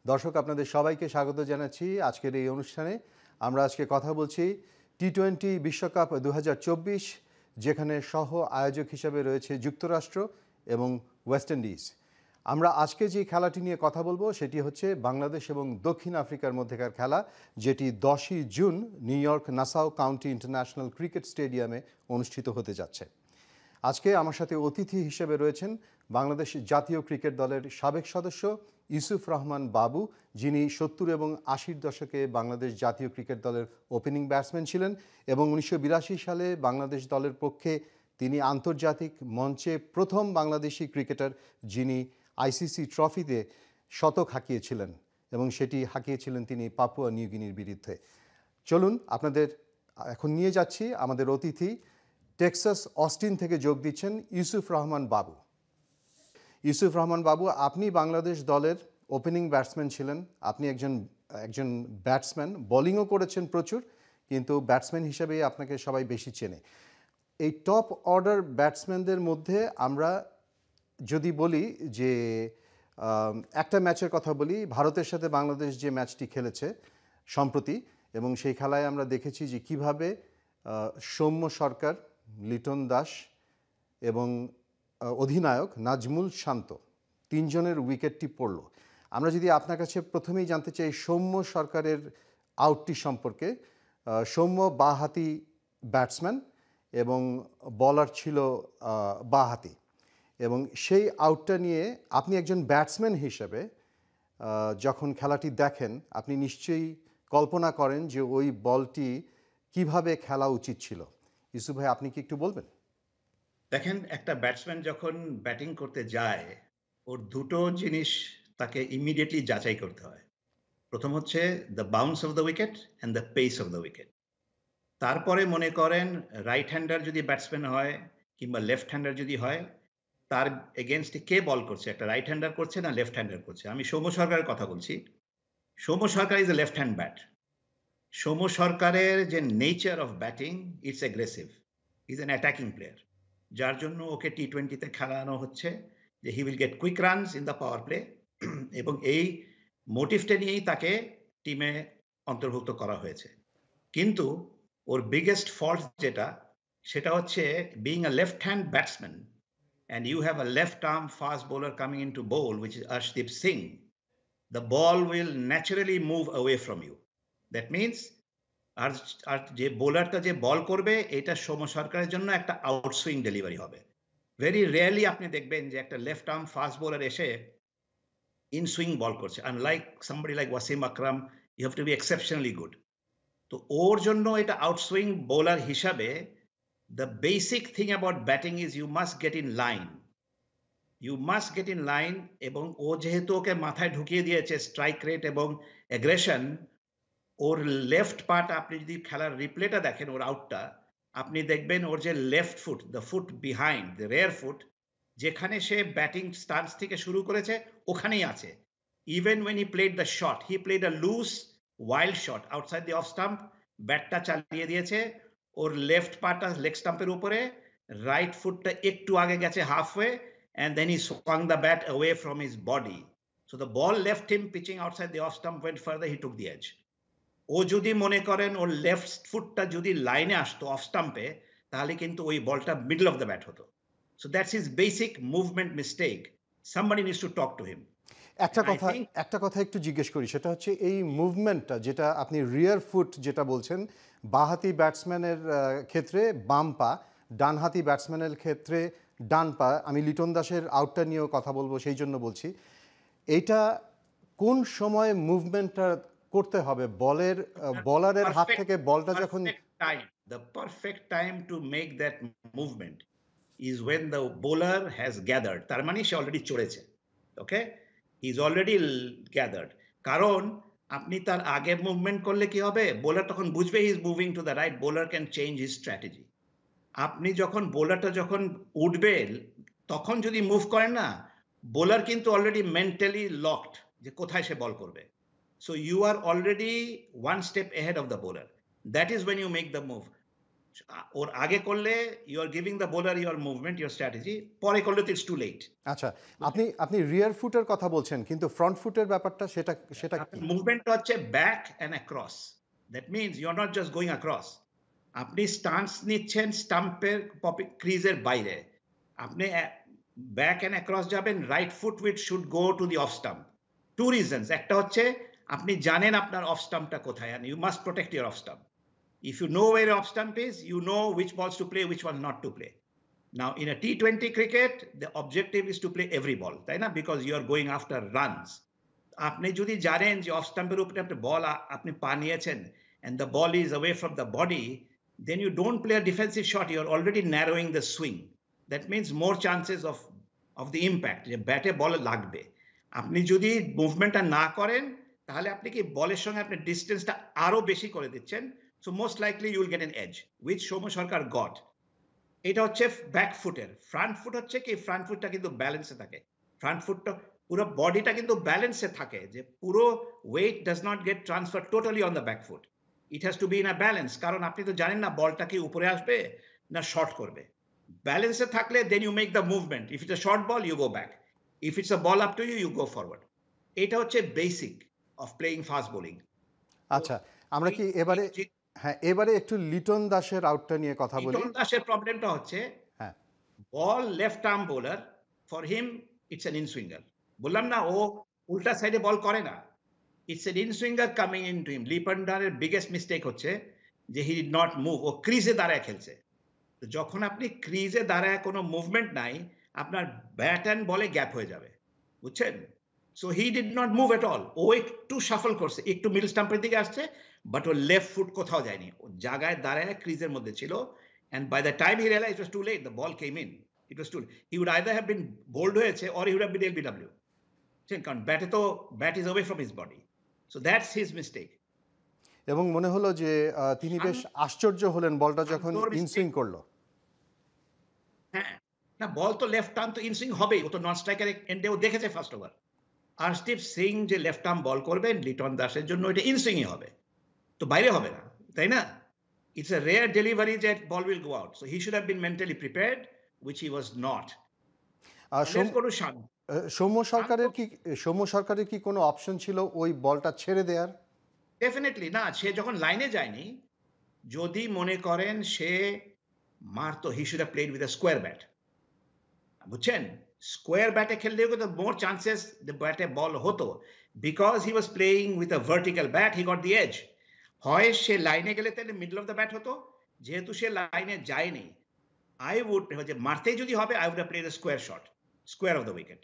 দর্শক আপনাদের সবাইকে স্বাগত জানাচ্ছি আজকের এই অনুষ্ঠানে। আমরা আজকে কথা বলছি টি-20 বিশ্বকাপ 2024, যেখানে সহ আয়োজক হিসেবে রয়েছে যুক্তরাষ্ট্র এবং ওয়েস্ট ইন্ডিজ। আমরা আজকে যে খেলাটি নিয়ে কথা বলবো সেটি হচ্ছে বাংলাদেশ এবং দক্ষিণ আফ্রিকার মধ্যেকার খেলা, যেটি 10ই June New York Nassau County International Cricket স্টেডিয়ামে অনুষ্ঠিত হতে যাচ্ছে। আজকে আমার সাথে অতিথি হিসেবে রয়েছেন বাংলাদেশ জাতীয় ক্রিকেট দলের সাবেক সদস্য ইউসুফ রহমান বাবু, যিনি 70 এবং 80-র দশকে বাংলাদেশ জাতীয় ক্রিকেট দলের ওপেনিং ব্যাটসম্যান ছিলেন এবং 1982 সালে বাংলাদেশ দলের পক্ষে তিনি আন্তর্জাতিক মঞ্চে প্রথম বাংলাদেশি ক্রিকেটার যিনি আইসিসি ট্রফিতে শতক হাঁকিয়েছিলেন, এবং সেটি হাঁকিয়েছিলেন তিনি পাপুয়া নিউগিনির বিরুদ্ধে। চলুন আপনাদের এখন নিয়ে যাচ্ছি আমাদের অতিথি, টেক্সাস অস্টিন থেকে যোগ দিচ্ছেন ইউসুফ রহমান বাবু। ইউসুফ রহমান বাবু, আপনি বাংলাদেশ দলের ওপেনিং ব্যাটসম্যান ছিলেন। আপনি একজন ব্যাটসম্যান, বোলিংও করেছেন প্রচুর, কিন্তু ব্যাটসম্যান হিসেবেই আপনাকে সবাই বেশি চেনে। এই টপ অর্ডার ব্যাটসম্যানদের মধ্যে আমরা যদি বলি যে একটা ম্যাচের কথা বলি, ভারতের সাথে বাংলাদেশ যে ম্যাচটি খেলেছে সম্প্রতি, এবং সেই খেলায় আমরা দেখেছি যে কীভাবে সৌম্য সরকার, লিটন দাস এবং অধিনায়ক নাজমুল শান্ত তিনজনের উইকেটটি পড়ল। আমরা যদি আপনার কাছে প্রথমেই জানতে চাই সৌম্য সরকারের আউটটি সম্পর্কে। সৌম্য বাঁহাতি ব্যাটসম্যান এবং বলার ছিল বাঁহাতি, এবং সেই আউটটা নিয়ে আপনি একজন ব্যাটসম্যান হিসেবে যখন খেলাটি দেখেন, আপনি নিশ্চয়ই কল্পনা করেন যে ওই বলটি কিভাবে খেলা উচিত ছিল। ইউসুফ ভাই, আপনি কি একটু বলবেন? দেখেন, একটা ব্যাটসম্যান যখন ব্যাটিং করতে যায়, ওর দুটো জিনিস তাকে ইমিডিয়েটলি যাচাই করতে হয়। প্রথম হচ্ছে the bounce of the wicket and the pace of the wicket. তারপরে মনে করেন রাইট হ্যান্ডার যদি ব্যাটসম্যান হয় কিংবা লেফট হ্যান্ডার যদি হয়, তার এগেনস্টে কে বল করছে, একটা রাইট হ্যান্ডার করছে না লেফট হ্যান্ডার করছে। আমি সৌম্য সরকারের কথা বলছি। Soumya Sarkar is a left hand bat. Soumya সরকারের যে nature of batting, it's aggressive, is an attacking player, যার জন্য ওকে টি-20তে খেলানো হচ্ছে যে he will get quick runs in the power play, এবং এই মোটিভটা নিয়েই তাকে টিমে অন্তর্ভুক্ত করা হয়েছে। কিন্তু ওর বিগেস্ট ফল্ট সেটা হচ্ছে being a left hand batsman and you have a left arm fast bowler coming in to bowl, which is Arshdeep Singh, the ball will naturally move away from you. That means আর আর যে বোলারটা যে বল করবে, এটা সৌম্য সরকারের জন্য একটা outswing delivery হবে। Very rarely আপনি দেখবেন যে একটা লেফট আর্ম ফাস্ট বোলার এসে ইন সুইং বল করছে। Unlike somebody like Wasim Akram, you have to be exceptionally good. তো ওর জন্য এটা আউটসুইং বোলার হিসাবে the basic thing about batting is you must get in line. You must get in line, এবং ও যেহেতু ওকে মাথায় ঢুকিয়ে দিয়েছে স্ট্রাইক রেট এবং অ্যাগ্রেশন, ওর লেফট পার্ট আপনি যদি খেলার রিপ্লেটা দেখেন ওর আউটটা, আপনি দেখবেন ওর যে left foot, the foot behind the rear foot, যেখানে সে ব্যাটিং স্টান্স থেকে শুরু করেছে ওখানেই আছে। Even when he played the shot, he played a loose wild shot outside the off stump, ব্যাটটা চালিয়ে দিয়েছে, ওর লেফট পার্টটা লেগ স্টাম্পের উপরে, রাইট ফুটটা একটু আগে গেছে halfway, and then he swung the bat away from his body. So the ball left him pitching outside the off stump, went further, he took the edge. ও যদি মনে করেন ওর লেফট ফুটটা যদি লাইনে আসতো অফ স্টাম্পে, তাহলে কিন্তু ওই বলটা মিডল অফ দ্য ব্যাট হতো। So that's his basic movement mistake. Somebody needs to talk to him. একটা কথা একটু জিজ্ঞেস করি, সেটা হচ্ছে এই মুভমেন্টটা যেটা আপনি রিয়ার ফুট যেটা বলছেন, বাঁহাতি ব্যাটসম্যানের ক্ষেত্রে বাম পা, ডানহাতি ব্যাটসম্যানের ক্ষেত্রে ডান পা। আমি লিটন দাসের আউটটা নিয়েও কথা বলবো, সেই জন্য বলছি এইটা কোন সময় মুভমেন্টটা করতে হবে বলারের হাত থেকে বলটা যখন। The perfect time to make that movement is when the bowler has gathered. তার মানে সে অলরেডি চড়েছে, okay, he is already gathered. কারণ আপনি তার আগে মুভমেন্ট করলে কি হবে, বোলার তখন বুঝবে he is moving to the right, bowler can change his strategy. আপনি যখন বোলারটা যখন উঠবে তখন যদি মুভ করেন না, বোলার কিন্তু অলরেডি মেন্টালি লকড যে কোথায় সে বল করবে। So you are already one step ahead of the bowler. That is when you make the move. ওর আগে করলে you are giving the bowler your movement, your strategy, পরে করলে তো ইটস টু লেট। আচ্ছা, আপনি আপনি রিয়ার ফুটের কথা বলছেন, কিন্তু ফ্রন্ট ফুটের ব্যাপারটা সেটা সেটা কি? আপনার মুভমেন্টটা হচ্ছে back and across. That means you are not just going across. আপনি স্টান্স নিচ্ছেন স্টাম্পের ক্রিজের বাইরে। আপনি ব্যাক অ্যান্ড অ্যাক্রস যাবেন, right foot with should go to the off stump. Two reasons, একটা হচ্ছে আপনি জানেন আপনার অফ স্টাম্পটা কোথায়, and you must protect your off stump. If you know where your off stump is, you know which balls to play, which ones not to play. Now, in a T20 cricket, the objective is to play every ball, তাই না? Because you are going after runs. আপনি যদি জানেন যে of স্টাম্পের উপরে আপনি বল আপনি পা নিয়েছেন and the ball is away from the body, then you don't play a defensive shot. You are already narrowing the swing. That means more chances of the impact, যে ব্যাটে বল লাগবে। আপনি যদি মুভমেন্টটা না করেন, তাহলে আপনি কি বলের সঙ্গে আপনার ডিস্টেন্সটা আরো বেশি করে দিচ্ছেন। So most likely you will get an edge, which Soumya Sarkar got. এটা হচ্ছে ব্যাক ফুটের। ফ্রন্ট ফুট হচ্ছে কি, ফ্রন্ট ফুটটা কিন্তু ব্যালেন্সে থাকে। ফ্রন্ট ফুটটা পুরো বডিটা কিন্তু ব্যালেন্সে থাকে, যে পুরো weight does not get transfer totally on the back foot. It has to be in a balance, কারণ আপনি তো জানেন না বলটা কি উপরে আসবে না শর্ট করবে। ব্যালেন্সে থাকলে then you make the movement. If it's a short ball you go back, if it's a ball up to you you go forward. এটা হচ্ছে basic of playing fast bowling. আচ্ছা, আমরা কি এবারে, হ্যাঁ, এবারে একটু লিটন দাসের আউটটা নিয়ে কথা বলি। লিটন দাসের প্রবলেমটা হচ্ছে হ্যাঁ, বল left arm bowler, for him it's an inswinger. বললাম না ও উল্টা সাইডে বল করে না, it's an inswinger coming in to him. লিপন্ডারের বিগেস্ট মিস্টেক হচ্ছে যে হি ডিড নট মুভ, ও ক্রিজে দাঁড়ায় খেলছে। তো যখন আপনি ক্রিজে দাঁড়ায় কোনো মুভমেন্ট নাই, আপনার ব্যাট অ্যান্ড বলে গ্যাপ হয়ে যাবে, বুঝছেন? So he did not move at all. ও একটু শাফল করছে, একটু মিডল স্টাম্পের দিকে আসছে, বাট ও লেফট ফুট কোথাও যায়নি, ও জায়গায় দাঁড়ায় ক্রিজের মধ্যে ছিল। And by the time he realized it was too late, the ball came in. It was too late. He would either have been bowled হয়েছে or he would have been LBW. কারণ ব্যাটে তো bat is away from his body. So that's his mistake. এবং মনে হলো যে তিনি বেশ আশ্চর্য হলেন বলটা যখন শান্তর ইনসুইং mistake, করলো। হ্যাঁ, না বল তো লেফট আর্ম তো ইনসুইং হবেই, ও তো নন স্ট্রাইকার এন্ডে ও দেখেছে ফার্স্ট ওভার। আরশদীপ সিং যে লেফট আর্ম বল করবেন লিটন দাসের জন্য, এটা ইনসুইংই হবে, তো বাইরে হবে না, তাই না? It's a rare delivery that ball will go out. So he should have been mentally prepared, which he was not. Let's go to Shan. Soumya সরকারের কি কোনো অপশন ছিল ওই বলটা ছেড়ে দেওয়ার? ডেফিনেটলি না, সে যখন লাইনে যায়নি, যদি মনে করেন সে মারতো, he should have played with a square bat, বুঝছেন? স্কোয়ার ব্যাটে খেললেও কিন্তু মোর চান্সেস ব্যাটে বল হতো, because he was playing with a vertical bat, he got the edge. হয় সে লাইনে গেলে তাহলে মিডল অফ দ্য ব্যাট হতো, যেহেতু সে লাইনে যায়নি, আই উড, মারতেই যদি হবে, I would have played a square shot, square of the wicket.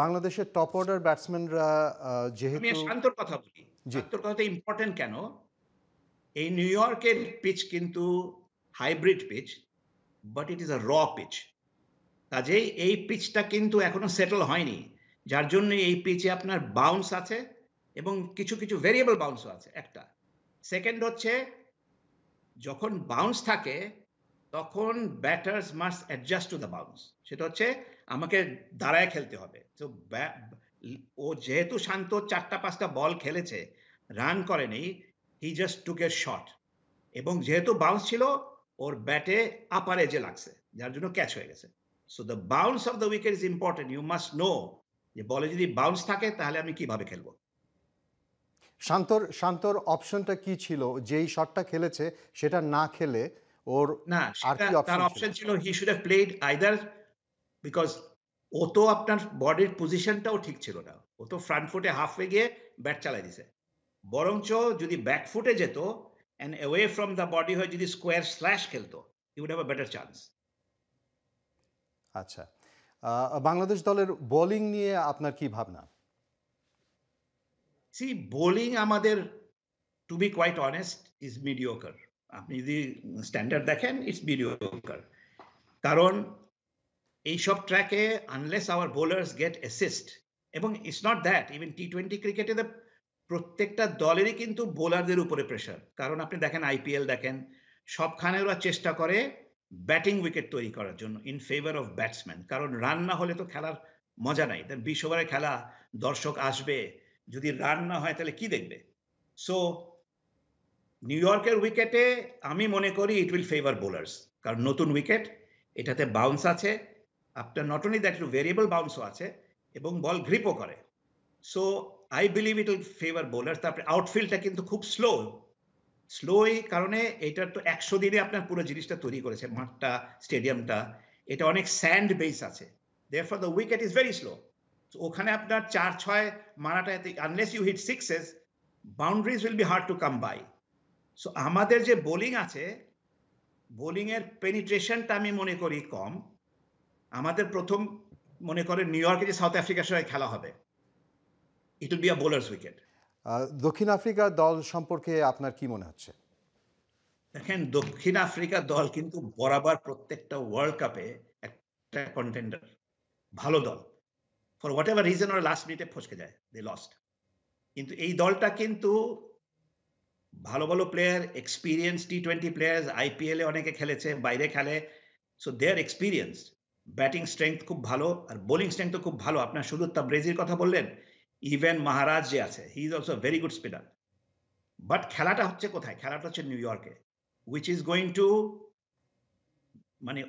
বাংলাদেশের টপ অর্ডার ব্যাটসম্যানরা আমি যেহেতু, শান্তর কথা বলি, জি, শান্তর কথা ইম্পর্টেন্ট কেন, এই নিউ ইয়র্কের পিচ কিন্তু hybrid pitch, but it is a raw pitch. কাজেই এই পিচটা কিন্তু এখনো সেটেল হয়নি, যার জন্য এই পিচে আপনার বাউন্স আছে এবং কিছু কিছু ভেরিয়েবল বাউন্সও আছে। একটা সেকেন্ড হচ্ছে, যখন বাউন্স থাকে তখন batters must adjust to the bounce. সেটা হচ্ছে আমাকে দাঁড়ায় খেলতে হবে। তো ও যেহেতু শান্ত 4-5টা বল খেলেছে, রান করেনি, he just took A shot, এবং যেহেতু বাউন্স ছিল ওর ব্যাটে আপার এজে লাগছে, যার জন্য ক্যাচ হয়ে গেছে। So the bounce of the wicket is important. You must know যে বলে যদি বাউন্স থাকে তাহলে আমি কিভাবে খেলবো। শান্তর অপশনটা কি ছিল? যেই শটটা খেলেছে সেটা না খেলে ওর না, আর সেটা কি তার অপশন ছিল? অপশন ছিল, he should have played either, because ও তো আপনার বডির পজিশনটাও ঠিক ছিল না, ও তো ফ্রন্ট ফুটে হাফ হয়ে গিয়ে ব্যাট চালাই দিছে। বরঞ্চ যদি ব্যাক ফুটে যেত and away from the body হয়ে যদি স্কোয়ার স্ল্যাশ খেলতো, he would have a better chance. আচ্ছা, বাংলাদেশ দলের বোলিং নিয়ে আপনার কি ভাবনা? See, বোলিং আমাদের, to be quite honest, is mediocre. আপনি যদি স্ট্যান্ডার্ড দেখেন, ইটস মিডিওকার। কারণ এইসব ট্র্যাকে unless our bowlers get assist, এবং ইটস নট দ্যাট, ইভেন টি-20 ক্রিকেটে প্রত্যেকটা দলেরই কিন্তু বোলারদের উপরে প্রেশার। কারণ আপনি দেখেন আইপিএল দেখেন, সবখানে ওরা চেষ্টা করে ব্যাটিং উইকেট তৈরি করার জন্য ইন ফেভার অফ ব্যাটসম্যান, কারণ রান না হলে তো খেলার মজা নাই। 20 ওভারের খেলা, দর্শক আসবে, যদি রান না হয় তাহলে কি দেখবে? সো নিউ ইয়র্কের উইকেটে আমি মনে করি ইট উইল ফেভার বোলার্স। কারণ নতুন উইকেট, এটাতে বাউন্স আছে। আপনার নট অনলি দ্যাট একটু ভেরিয়েবল বাউন্সও আছে এবং বল গ্রিপও করে। So I believe it will favour bowler. তারপরে আউটফিল্ডটা কিন্তু খুব স্লো। স্লো এই কারণে এটার তো ১০০ দিনে আপনার পুরো জিনিসটা তৈরি করেছে মাঠটা, স্টেডিয়ামটা। এটা অনেক স্যান্ড বেস আছে। Therefore the wicket is very slow. ওখানে আপনার ৪-৬ মারাটা unless you hit sixes, boundaries will be hard to come by. So আমাদের যে বোলিং আছে, বোলিং এর পেনিট্রেশনটা আমি মনে করি কম। আমাদের প্রথম মনে করেন নিউ ইয়র্কে যে সাউথ আফ্রিকার সঙ্গে খেলা হবে, it will be a bowlers wicket. দক্ষিণ আফ্রিকার দল সম্পর্কে আপনার কি মনে হচ্ছে? দেখেন দক্ষিণ আফ্রিকা দল কিন্তু বরাবর প্রত্যেকটা ওয়ার্ল্ড কাপে একটা কন্টেন্ডার, ভালো দল। ফর হোয়াট এভার রিজন ওরা লাস্ট মিনিটে ফসকে যায়, দে লস্ট। কিন্তু এই দলটা কিন্তু ভালো ভালো প্লেয়ার, এক্সপিরিয়েন্স টি-20 প্লেয়ার্স, আইপিএল এ অনেকে খেলেছে, বাইরে খেলে। So they are experienced. Batting strength খুব ভালো আর বোলিং স্ট্রেংথও খুব ভালো। আপনার শুধু তাবরেজির কথা বললেন, ইভেন মাহারাজ যে আছে, he is also very good spinner. But খেলাটা হচ্ছে কোথায়? খেলাটা হচ্ছে নিউ ইয়র্কে, হুইচ ইজ গোয়িং টু মানে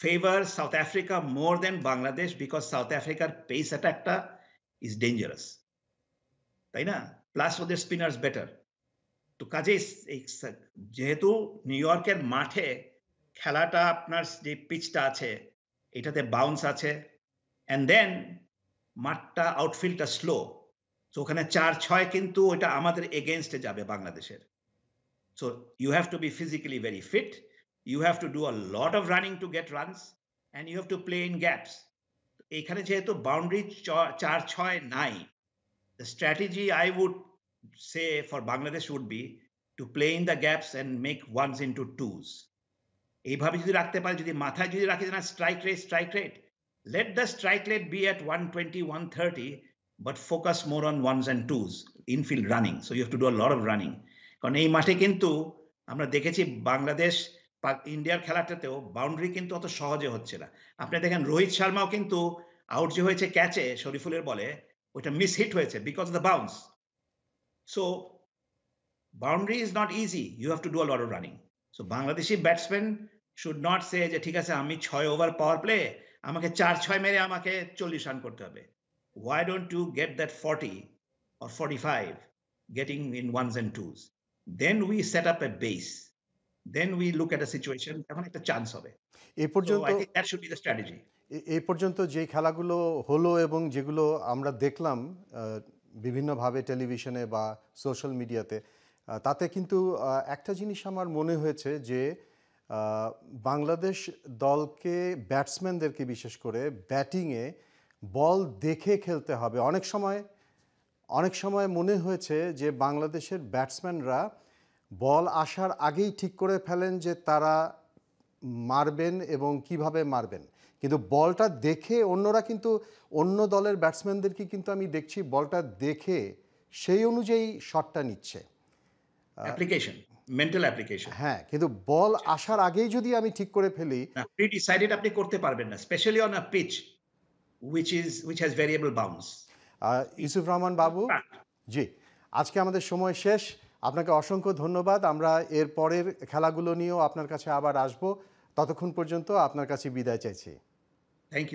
favour South Africa more than Bangladesh, because সাউথ আফ্রিকার পেস অ্যাটাকটা ইজ ডেঞ্জারাস, তাই না? প্লাস ওদের স্পিনার্স বেটার। তো কাজেই যেহেতু নিউ ইয়র্কের মাঠে খেলাটা আপনার যে পিচটা আছে, এটাতে বাউন্স আছে, অ্যান্ড দেন মাঠটা আউটফিল্ডটা স্লো। তো ওখানে ৪-৬ কিন্তু ওটা আমাদের এগেনস্টে যাবে বাংলাদেশের। So you have to be physically very fit, you have to do a lot of running to get runs, and you have to play in gaps. এখানে যেহেতু বাউন্ডারি ৪-৬ নাই, the strategy I would say for Bangladesh would be to play in the gaps and make ones into twos. এইভাবে যদি রাখতে পারে, যদি মাথায় যদি রাখে না strike rate, let the strike rate be at 120, 130, but focus more on ones and twos, infield running. So you have to do a lot of running. কারণ এই মাঠে কিন্তু আমরা দেখেছি বাংলাদেশ ইন্ডিয়ার খেলাটাতেও বাউন্ডারি কিন্তু অত সহজে হচ্ছে না। আপনি দেখেন রোহিত শর্মাও কিন্তু আউট যে হয়েছে ক্যাচে শরীফুলের বলে, ওইটা মিস হিট হয়েছে because of the bounce. So boundary is not easy, you have to do a lot of running. So Bangladeshi batsman should not say যে ঠিক আছে আমি ৬ ওভার পাওয়ার প্লে, আমাকে ৪-৬ মেরে আমাকে ৪০ রান করতে হবে। Why don't you get that 40 or 45 getting in ones and twos? Then we set up a base. Then we look at a situation, তখন একটা চান্স হবে। এ So পর্যন্ত I think that should be the strategy. এ পর্যন্ত যে খেলাগুলো হলো এবং যেগুলো আমরা দেখলাম বিভিন্নভাবে টেলিভিশনে বা সোশ্যাল মিডিয়াতে, তাতে কিন্তু একটা জিনিস আমার মনে হয়েছে যে বাংলাদেশ দলকে, ব্যাটসম্যানদেরকে বিশেষ করে ব্যাটিংয়ে বল দেখে খেলতে হবে। অনেক সময় মনে হয়েছে যে বাংলাদেশের ব্যাটসম্যানরা বল আসার আগেই ঠিক করে ফেলেন যে তারা মারবেন এবং কিভাবে মারবেন, কিন্তু বলটা দেখে অন্যরা কিন্তু অন্য দলের ব্যাটসম্যানদেরকে কিন্তু আমি দেখছি বলটা দেখে সেই অনুযায়ী শটটা নিচ্ছে। Application, mental application. হ্যাঁ, কিন্তু বল আসার আগেই যদি আমি ঠিক করে ফেলি, না, প্রি-ডিসাইডেড আপনি করতে পারবেন না, specially on a pitch which has variable bounce. Yusuf Rahman Babu, জি, আজকে আমাদের সময় শেষ। আপনাকে অসংখ্য ধন্যবাদ। আমরা এর পরের খেলাগুলো নিয়েও আপনার কাছে আবার আসব। ততক্ষণ পর্যন্ত আপনার কাছে বিদায় চাইছি। Thank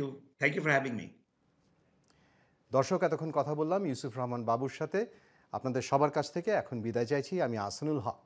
you for having me. দর্শক, এতক্ষণ কথা বললাম ইউসুফ রহমান বাবুর সাথে। আপনাদের সবার কাছ থেকে এখন বিদায় চাইছি আমি আহসানুল হক।